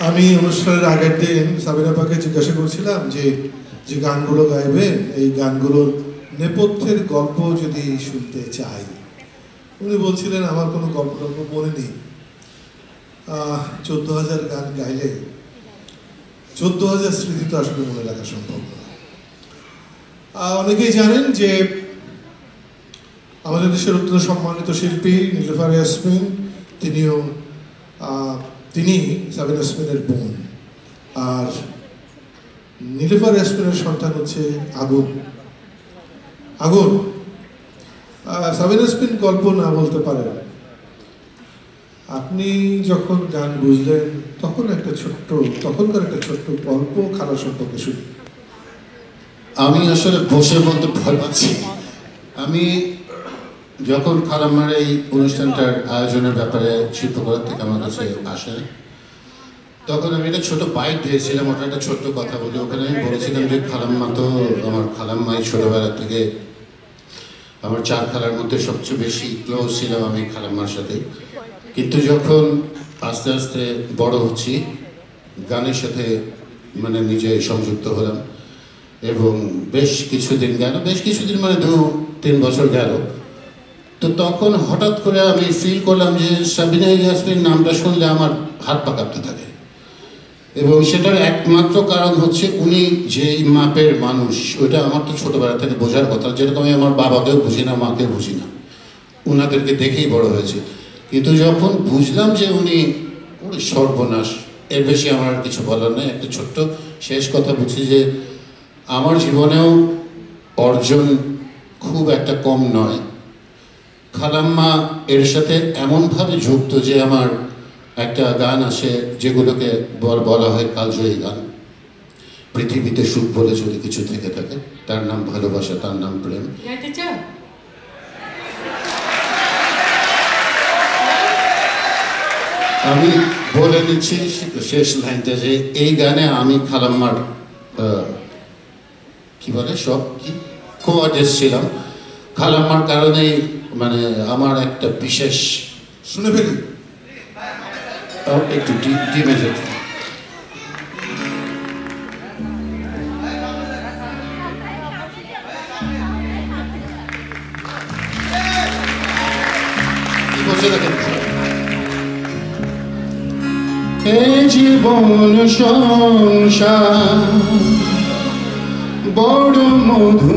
আমি অনুষ্ঠানের আগের দিন সাবিনা আপাকে জিজ্ঞাসা করছিলাম যে যে গানগুলো গাইবেন এই গানগুলোর নেপথ্যের গল্প যদি শুনতে চাই, উনি বলছিলেন আমার কোনো গল্প মনে নেই। 14,000 গান গাইলে 14,000 স্মৃতি তো আসলে মনে রাখা সম্ভব না। অনেকেই জানেন যে আমাদের দেশের অত্যন্ত সম্মানিত শিল্পী নীলুফার ইয়াসমিন, তিনি সাবিনা ইয়াসমিনের বোন, আর নীলুফার ইয়াসমিনের সন্তান হচ্ছে আগুন। সাবিনা ইয়াসমিন গল্প না বলতে পারেন। আপনি যখন গান বুঝলেন তখনকার একটা ছোট্ট গল্প খালা সম্পর্কে শুনি। আমি আসলে বসে বলতে ভয় পাচ্ছি। আমি যখন খালাম্মার এই অনুষ্ঠানটার আয়োজনের ব্যাপারে শিল্পকলা থেকে আমার কাছে আসে, তখন আমি একটা ছোট বাইক দিয়েছিলাম। ওটা একটা ছোট্ট কথা বলি। ওখানে আমি বলেছিলাম যে খালাম্মা তো আমার খালাম্মাই ছোটবেলা থেকে আমার 4 খালার মধ্যে সবচেয়ে বেশি ক্লোজ ছিলাম আমি খালাম্মার সাথে। কিন্তু যখন আস্তে আস্তে বড় হচ্ছি, গানের সাথে মানে নিজে সংযুক্ত হলাম এবং বেশ কিছুদিন মানে 2-3 বছর গেল। তো তখন হঠাৎ করে আমি ফিল করলাম যে সাবিনা ইয়াসমিন নামটা শুনলে আমার হাত পা কাঁপতে থাকে, এবং সেটার একমাত্র কারণ হচ্ছে উনি যেই মাপের মানুষ, ওইটা আমার তো ছোটবেলা থেকে বোঝার কথা। যেরকম আমি আমার বাবাকেও বুঝি না, মাকেও বুঝি না, ওনাদেরকে দেখেই বড় হয়েছে। কিন্তু যখন বুঝলাম যে উনি সর্বনাশ, এর বেশি আমার আর কিছু বলার নেই। একটা ছোট্ট শেষ কথা বুঝি যে আমার জীবনেও অর্জন খুব একটা কম নয়। খালাম্মা এর সাথে এমনভাবে যুক্ত যে আমার একটা গান আছে যেগুলোকে বলা হয় কালজয়ী গান। পৃথিবীতে সুখ বলে যদি কিছু থেকে থাকে, তার নাম ভালোবাসা, তার নাম প্রেম। আমি বলে দিচ্ছি শেষ লাইনটা, যে এই গানে আমি খালাম্মার কি বলে সব কি কোয়ার্ডিনেটর ছিলাম। খালাম্মার কারণেই মানে আমার একটা বিশেষ শুনে ফেলি একটু ডিমে যেত। কি বলছে দেখেন, এ জীবন সংসার বড় মধু।